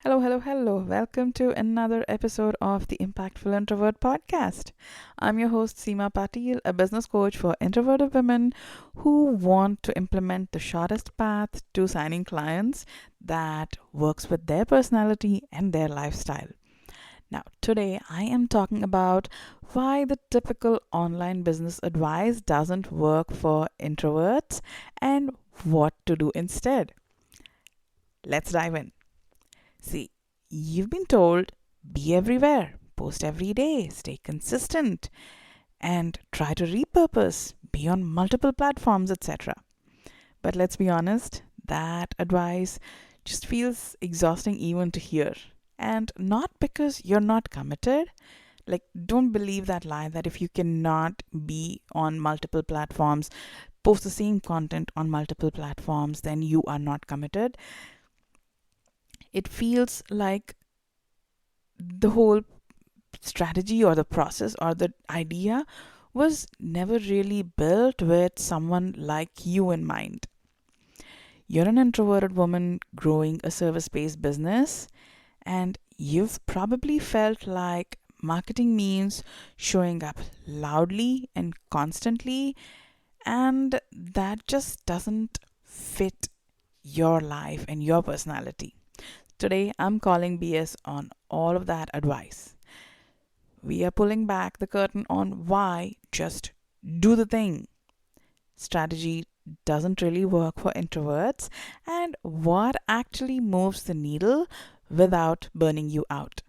Hello, hello, hello. Welcome to another episode of the Impactful Introvert podcast. I'm your host, Seema Pateel, a business coach for introverted women who want to implement the shortest path to signing clients that works with their personality and their lifestyle. Now, today I am talking about why the typical online business advice doesn't work for introverts and what to do instead. Let's dive in. See, you've been told be everywhere, post every day, stay consistent, and try to repurpose, be on multiple platforms, etc. But let's be honest, that advice just feels exhausting even to hear. And not because you're not committed. Like, don't believe that lie that if you cannot be on multiple platforms, post the same content on multiple platforms, then you are not committed. It feels like the whole strategy or the process or the idea was never really built with someone like you in mind. You're an introverted woman growing a service based business, and you've probably felt like marketing means showing up loudly and constantly, and that just doesn't fit your life and your personality. Today, I'm calling BS on all of that advice. We are pulling back the curtain on why just do the thing strategy doesn't really work for introverts and what actually moves the needle without burning you out.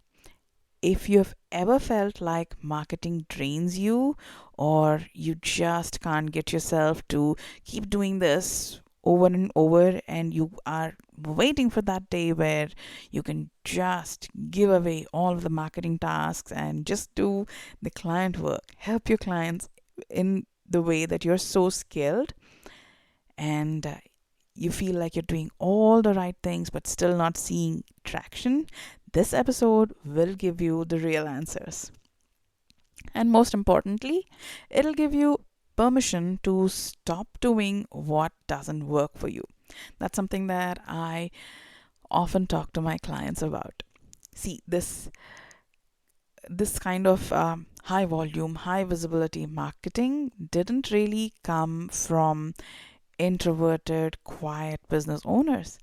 If you've ever felt like marketing drains you, or you just can't get yourself to keep doing this over and over, and you are waiting for that day where you can just give away all of the marketing tasks and just do the client work, help your clients in the way that you're so skilled, and you feel like you're doing all the right things but still not seeing traction, this episode will give you the real answers. And most importantly, it'll give you permission to stop doing what doesn't work for you. That's something that I often talk to my clients about. See, this kind of high volume, high visibility marketing didn't really come from introverted, quiet business owners.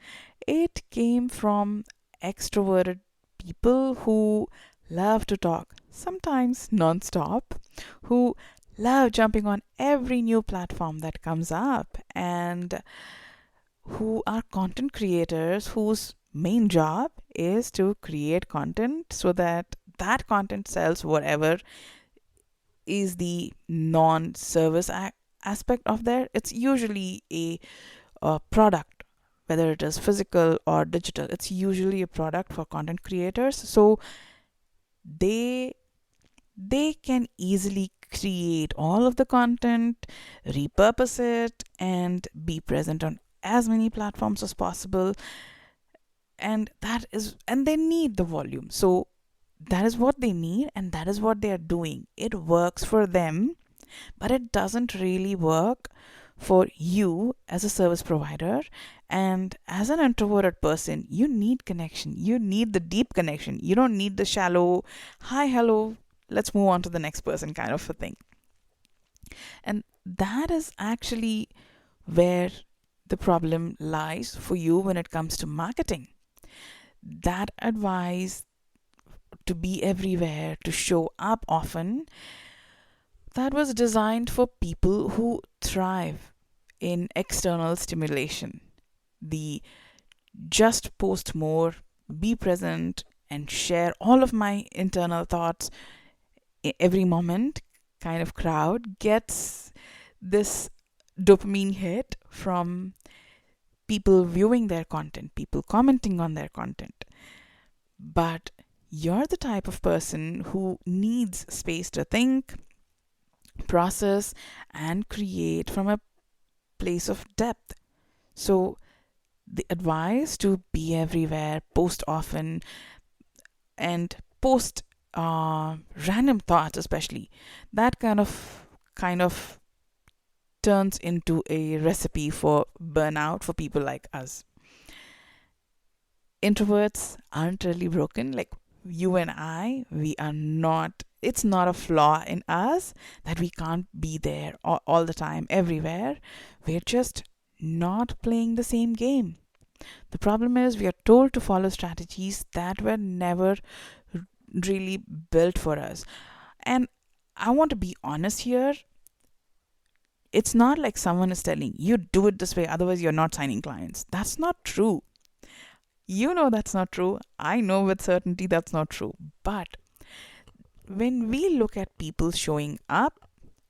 It came from extroverted people who love to talk, sometimes non-stop, who love jumping on every new platform that comes up, and who are content creators whose main job is to create content so that that content sells whatever is the non-service aspect of there. It's usually a product, whether it is physical or digital. It's usually a product for content creators, so they they can easily create all of the content, repurpose it, and be present on as many platforms as possible. And they need the volume. So that is what they need, and that is what they are doing. It works for them, but it doesn't really work for you as a service provider. And as an introverted person, you need connection. You need the deep connection. You don't need the shallow, hi, hello, let's move on to the next person kind of a thing. And that is actually where the problem lies for you when it comes to marketing. That advice to be everywhere, to show up often, that was designed for people who thrive in external stimulation. The just post more, be present, and share all of my internal thoughts every moment kind of crowd gets this dopamine hit from people viewing their content, people commenting on their content. But you're the type of person who needs space to think, process, and create from a place of depth. So, the advice to be everywhere, post often, and post random thoughts, especially, that kind of turns into a recipe for burnout for people like us. Introverts aren't really broken. Like you and I, we are not, it's not a flaw in us that we can't be there all the time, everywhere. We're just not playing the same game. The problem is we are told to follow strategies that were never really built for us. And I want to be honest here. It's not like someone is telling you do it this way, otherwise, you're not signing clients. That's not true. You know that's not true. I know with certainty that's not true. But when we look at people showing up,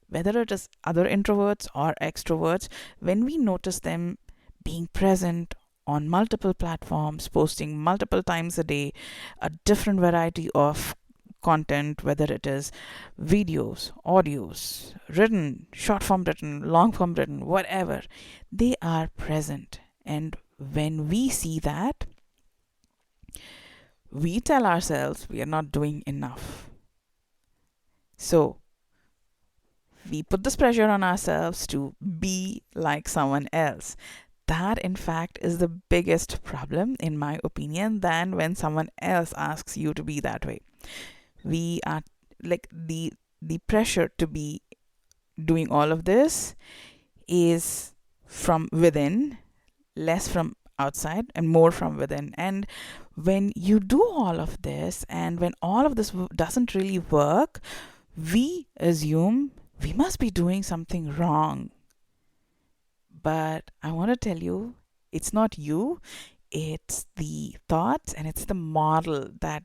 whether it is other introverts or extroverts, when we notice them being present on multiple platforms, posting multiple times a day, a different variety of content, whether it is videos, audios, written, short form written, long form written, whatever, they are present. And when we see that, we tell ourselves we are not doing enough. So we put this pressure on ourselves to be like someone else. That, in fact, is the biggest problem, in my opinion, than when someone else asks you to be that way. We are like the pressure to be doing all of this is from within, less from outside and more from within. And when you do all of this and when all of this doesn't really work, we assume we must be doing something wrong. But I want to tell you, it's not you, it's the thoughts and it's the model that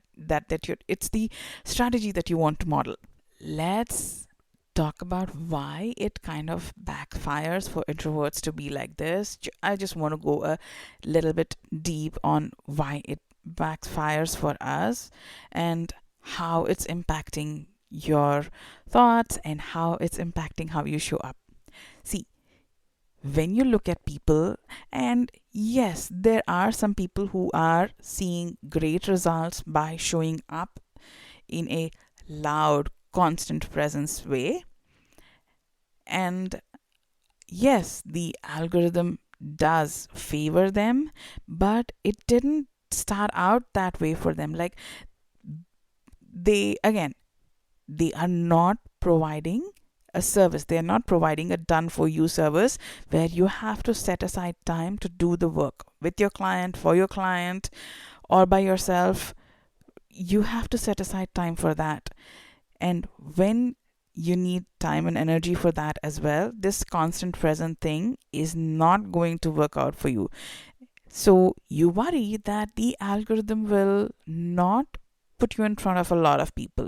you it's the strategy that you want to model. Let's talk about why it kind of backfires for introverts to be like this. I just want to go a little bit deep on why it backfires for us and how it's impacting your thoughts and how it's impacting how you show up. See, when you look at people, and yes, there are some people who are seeing great results by showing up in a loud, constant presence way. And yes, the algorithm does favor them, but it didn't start out that way for them. Like, they are not providing a service. They are not providing a done for you service where you have to set aside time to do the work with your client, for your client, or by yourself. You have to set aside time for that. And when you need time and energy for that as well, this constant present thing is not going to work out for you. So you worry that the algorithm will not put you in front of a lot of people.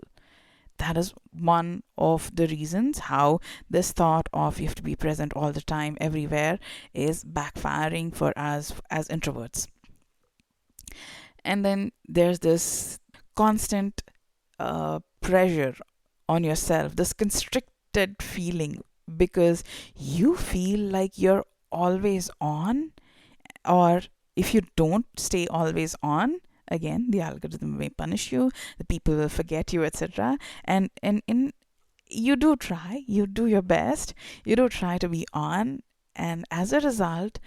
That is one of the reasons how this thought of you have to be present all the time, everywhere, is backfiring for us as introverts. And then there's this constant pressure on yourself, this constricted feeling, because you feel like you're always on, or if you don't stay always on, again the algorithm may punish you, the people will forget you, etc. And you do try, you do your best, you do try to be on, and as a result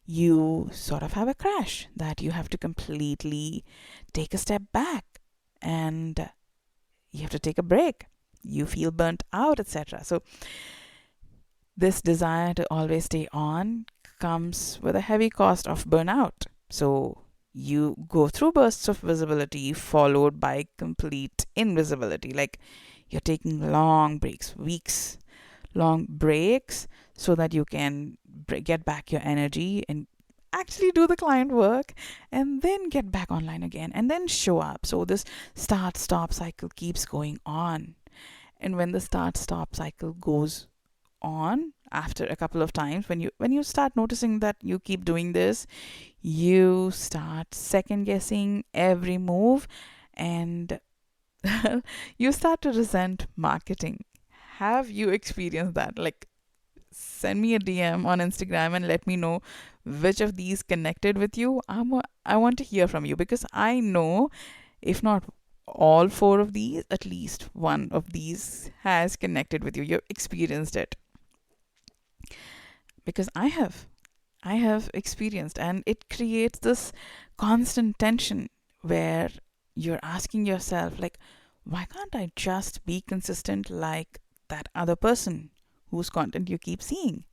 you sort of have a crash that you have to completely take a step back and you have to take a break. You feel burnt out, etc. So this desire to always stay on comes with a heavy cost of burnout. So you go through bursts of visibility followed by complete invisibility. Like you're taking long breaks, weeks long breaks, so that you can get back your energy and actually do the client work and then get back online again and then show up. So this start stop cycle keeps going on. And when the start stop cycle goes on after a couple of times, when you start noticing that you keep doing this, you start second guessing every move, and you start to resent marketing. Have you experienced that? Like, send me a DM on Instagram and let me know which of these connected with you. I want to hear from you, because I know if not all four of these, at least one of these has connected with you. You've experienced it. Because I have. I have experienced, and it creates this constant tension where you're asking yourself, like, why can't I just be consistent like that other person whose content you keep seeing?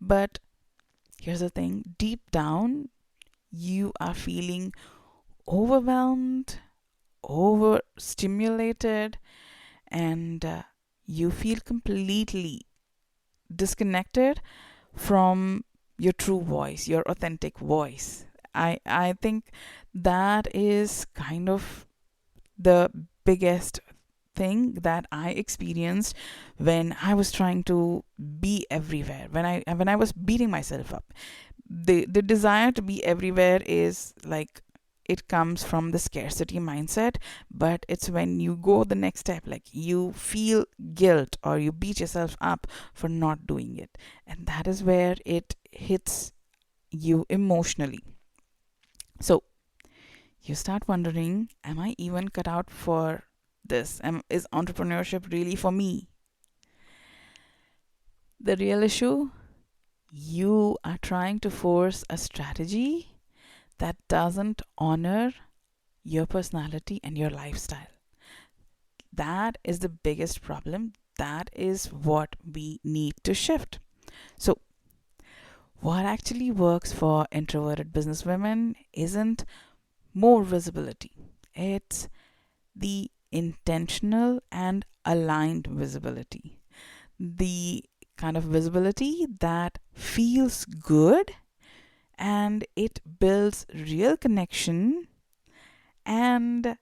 But here's the thing, deep down, you are feeling overwhelmed, overstimulated, and you feel completely disconnected from your true voice, your authentic voice. I think that is kind of the biggest thing that I experienced when I was trying to be everywhere, when I was beating myself up. The desire to be everywhere is like, it comes from the scarcity mindset, but it's when you go the next step, like you feel guilt or you beat yourself up for not doing it, and that is where it hits you emotionally. So you start wondering, am I even cut out for this? Is entrepreneurship really for me? The real issue, you are trying to force a strategy that doesn't honor your personality and your lifestyle. That is the biggest problem. That is what we need to shift. So, what actually works for introverted businesswomen isn't more visibility, it's the intentional and aligned visibility. The kind of visibility that feels good and it builds real connection, and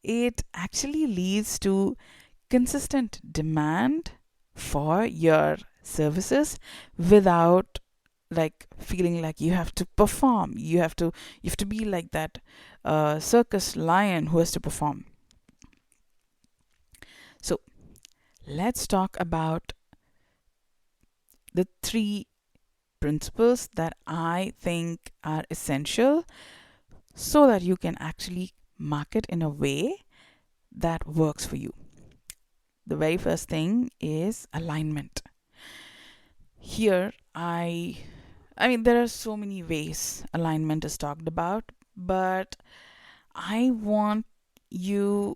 it actually leads to consistent demand for your services without like feeling like you have to perform, you have to be like that circus lion who has to perform. So let's talk about the three principles that I think are essential so that you can actually market in a way that works for you. The very first thing is alignment. Here, I mean, there are so many ways alignment is talked about, but I want you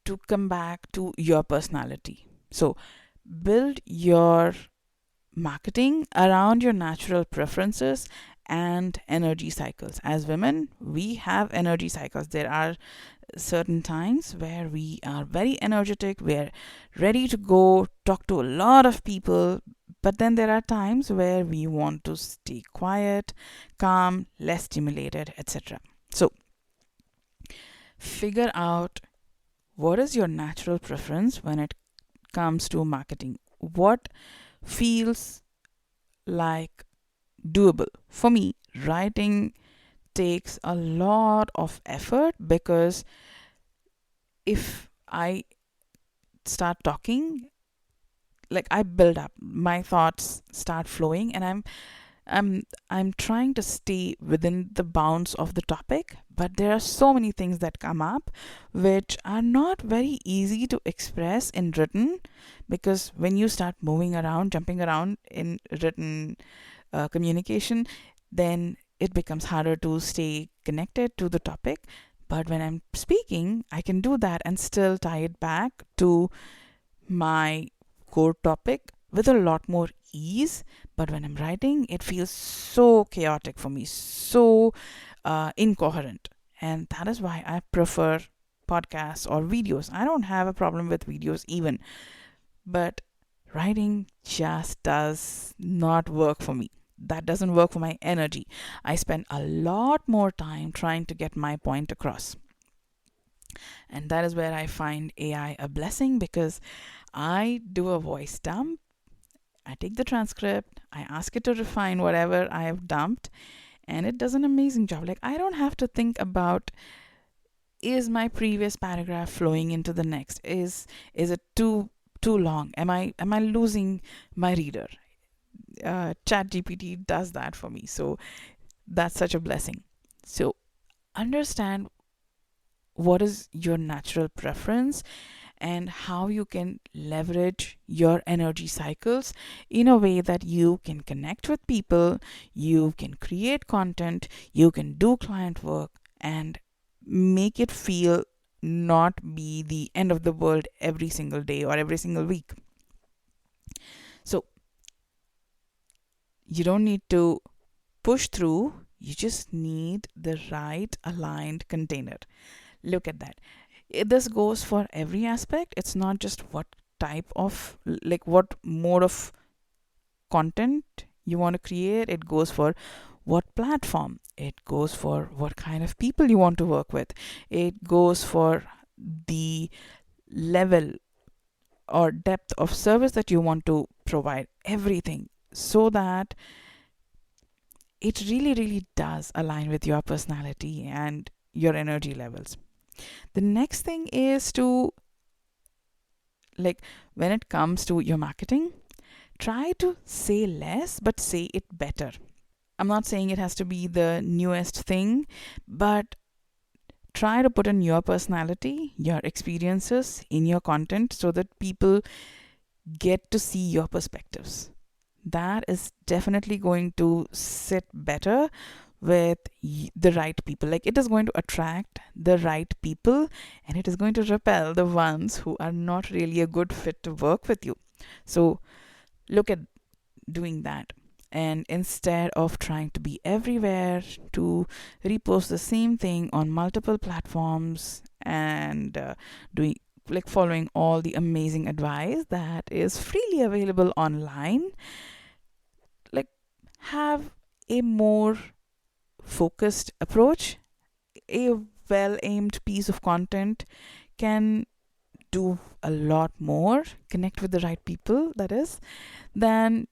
to come back to your personality. So, build your marketing around your natural preferences and energy cycles. As women, we have energy cycles. There are certain times where we are very energetic, we're ready to go talk to a lot of people, but then there are times where we want to stay quiet, calm, less stimulated, etc. So, figure out what is your natural preference when it comes to marketing. What feels like doable? For me, writing takes a lot of effort because if I start talking, like I build up, my thoughts start flowing, and I'm trying to stay within the bounds of the topic, but there are so many things that come up which are not very easy to express in written, because when you start moving around, jumping around in written communication, then it becomes harder to stay connected to the topic. But when I'm speaking, I can do that and still tie it back to my core topic with a lot more ease. But when I'm writing, it feels so chaotic for me, so incoherent. And that is why I prefer podcasts or videos. I don't have a problem with videos even, but writing just does not work for me. That doesn't work for my energy. I spend a lot more time trying to get my point across. And that is where I find AI a blessing, because I do a voice dump. I take the transcript, I ask it to refine whatever I have dumped, and it does an amazing job. Like, I don't have to think about, is my previous paragraph flowing into the next? Is it too long? Am I losing my reader? Chat GPT does that for me. So that's such a blessing. So understand what is your natural preference and how you can leverage your energy cycles in a way that you can connect with people, you can create content, you can do client work, and make it feel not be the end of the world every single day or every single week. So you don't need to push through, you just need the right aligned container. Look at that. This goes for every aspect. It's not just what type of, like, what mode of content you want to create. It goes for what platform, it goes for what kind of people you want to work with, it goes for the level or depth of service that you want to provide, everything, so that it really, really does align with your personality and your energy levels. The next thing is to, like, when it comes to your marketing, try to say less but say it better. I'm not saying it has to be the newest thing, but try to put in your personality, your experiences in your content so that people get to see your perspectives. That is definitely going to sit better with the right people. Like, it is going to attract the right people and it is going to repel the ones who are not really a good fit to work with you. So look at doing that. And instead of trying to be everywhere, to repost the same thing on multiple platforms and doing, like, following all the amazing advice that is freely available online, like, have a more focused approach. A well aimed piece of content can do a lot more, connect with the right people, that is, than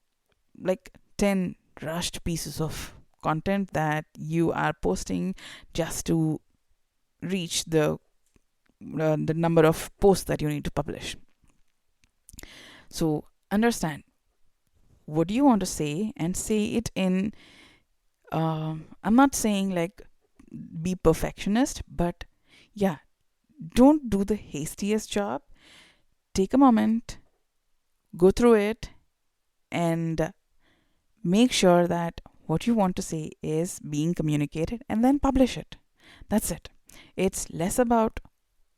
like 10 rushed pieces of content that you are posting just to reach the number of posts that you need to publish. So understand what do you want to say and say it in I'm not saying like be perfectionist, but yeah, don't do the hastiest job. Take a moment, go through it, and make sure that what you want to say is being communicated, and then publish it. That's it. It's less about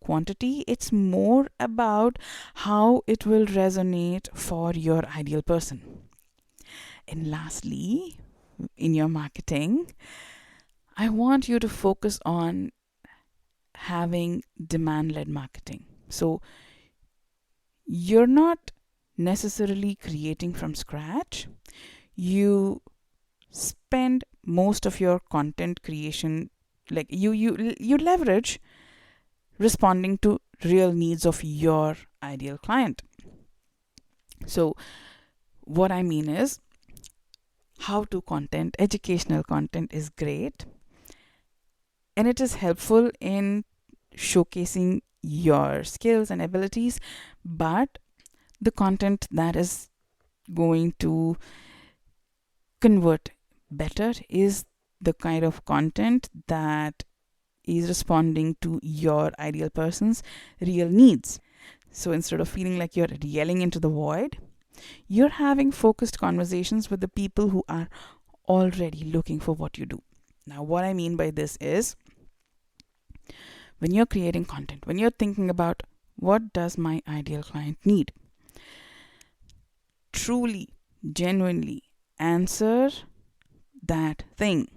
quantity, it's more about how it will resonate for your ideal person. And lastly, in your marketing, I want you to focus on having demand led marketing. So you're not necessarily creating from scratch. You spend most of your content creation, like you leverage responding to real needs of your ideal client. So what I mean is, how to content, educational content is great and it is helpful in showcasing your skills and abilities, but the content that is going to convert better is the kind of content that is responding to your ideal person's real needs. So instead of feeling like you're yelling into the void, you're having focused conversations with the people who are already looking for what you do. Now, what I mean by this is, when you're creating content, when you're thinking about what does my ideal client need, truly, genuinely answer that thing.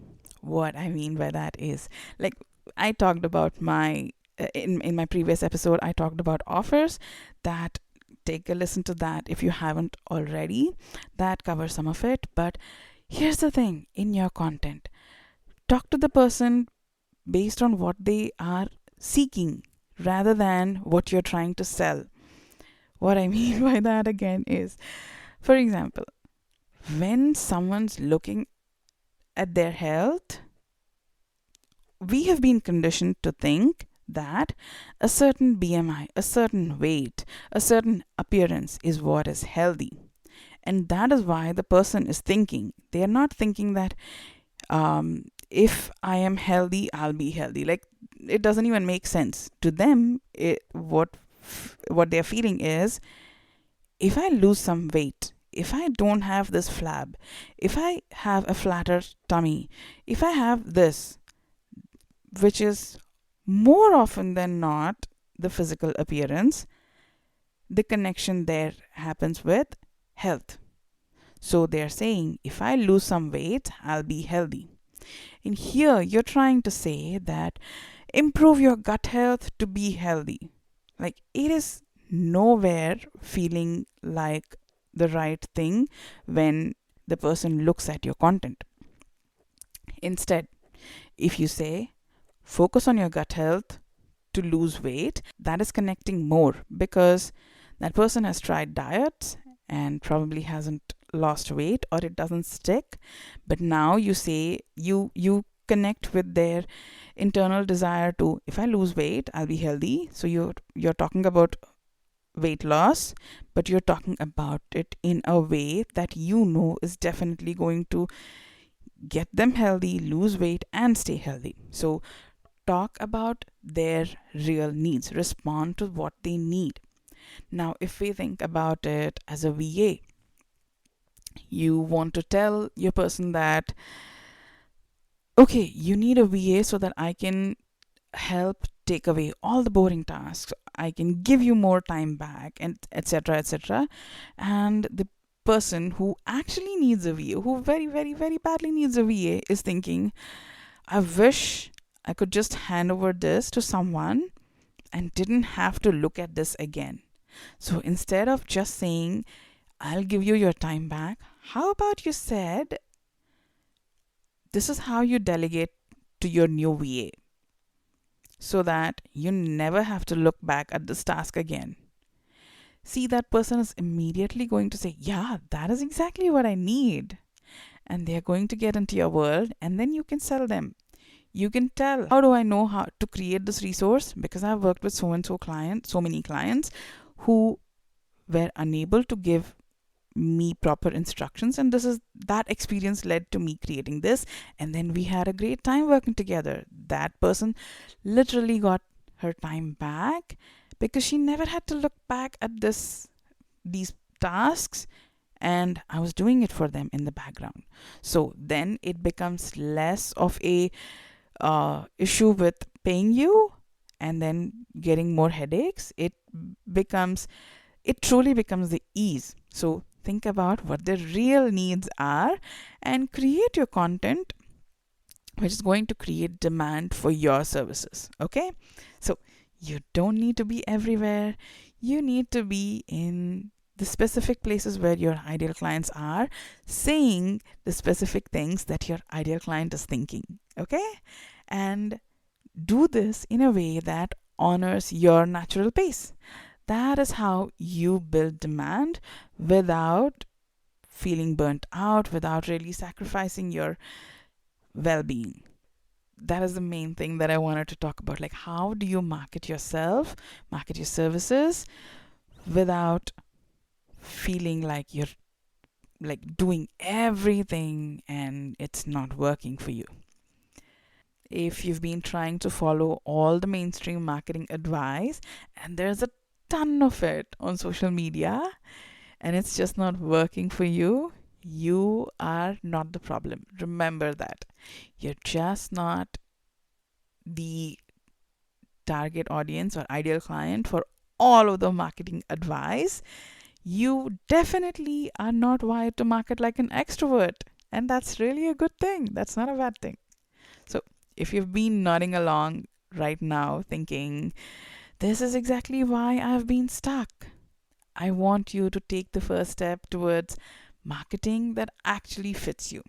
What I mean by that is, like, I talked about my in my previous episode, I talked about offers. That, take a listen to that if you haven't already. That covers some of it. But here's the thing: in your content, talk to the person based on what they are seeking rather than what you're trying to sell. What I mean by that again is, for example, when someone's looking at their health, we have been conditioned to think that a certain BMI, a certain weight, a certain appearance is what is healthy. And that is why the person is thinking. They are not thinking that if I am healthy, I'll be healthy. Like, it doesn't even make sense. To them, what what they're feeling is, if I lose some weight, if I don't have this flab, if I have a flatter tummy, if I have this, which is more often than not the physical appearance, the connection there happens with health. So they're saying, if I lose some weight, I'll be healthy. And here you're trying to say that improve your gut health to be healthy. Like, it is nowhere feeling like the right thing when the person looks at your content. Instead, if you say, focus on your gut health to lose weight, that is connecting more, because that person has tried diets and probably hasn't lost weight, or it doesn't stick. But now you say, you connect with their internal desire to, if I lose weight, I'll be healthy. So you're talking about weight loss, but you're talking about it in a way that is definitely going to get them healthy, lose weight, and stay healthy. So talk about their real needs, respond to what they need. Now, if we think about it as a VA, you want to tell your person that, okay, you need a VA so that I can help take away all the boring tasks, I can give you more time back, and etc. etc. And the person who actually needs a VA, who very, very, very badly needs a VA, is thinking, I wish I could just hand over this to someone and didn't have to look at this again. So instead of just saying, I'll give you your time back, how about you said, this is how you delegate to your new VA, so that you never have to look back at this task again. See, that person is immediately going to say, yeah, that is exactly what I need. And they're going to get into your world, and then you can sell them. You can tell, how do I know how to create this resource? Because I've worked with so many clients who were unable to give me proper instructions, and that experience led to me creating this, and then we had a great time working together. That person literally got her time back because she never had to look back at these tasks, and I was doing it for them in the background. So then it becomes less of a issue with paying you and then getting more headaches. It truly becomes the ease. So think about what the real needs are and create your content which is going to create demand for your services. Okay? So you don't need to be everywhere. You need to be in the specific places where your ideal clients are, saying the specific things that your ideal client is thinking. Okay? And do this in a way that honors your natural pace. That is how you build demand without feeling burnt out, without really sacrificing your well-being. That is the main thing that I wanted to talk about. Like, how do you market yourself, market your services without feeling like you're like doing everything and it's not working for you? If you've been trying to follow all the mainstream marketing advice, and there's a ton of it on social media, and it's just not working for you, you are not the problem. Remember that. You're just not the target audience or ideal client for all of the marketing advice. You definitely are not wired to market like an extrovert, and that's really a good thing. That's not a bad thing. So if you've been nodding along right now thinking, this is exactly why I've been stuck, I want you to take the first step towards marketing that actually fits you.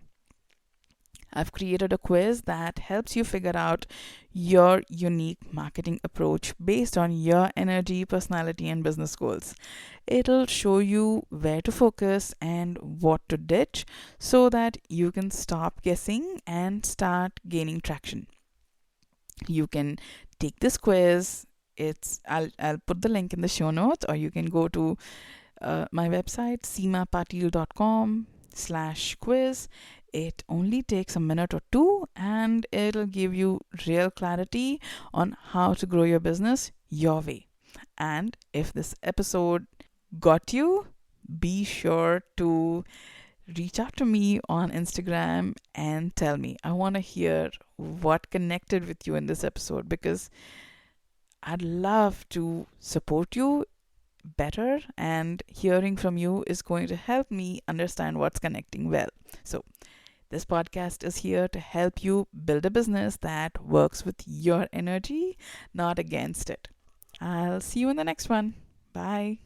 I've created a quiz that helps you figure out your unique marketing approach based on your energy, personality, and business goals. It'll show you where to focus and what to ditch so that you can stop guessing and start gaining traction. You can take this quiz. I'll put the link in the show notes, or you can go to my website, seemapateel.com/quiz. It only takes a minute or two, and it'll give you real clarity on how to grow your business your way. And if this episode got you, be sure to reach out to me on Instagram and tell me. I want to hear what connected with you in this episode, because I'd love to support you better, and hearing from you is going to help me understand what's connecting well. So, this podcast is here to help you build a business that works with your energy, not against it. I'll see you in the next one. Bye.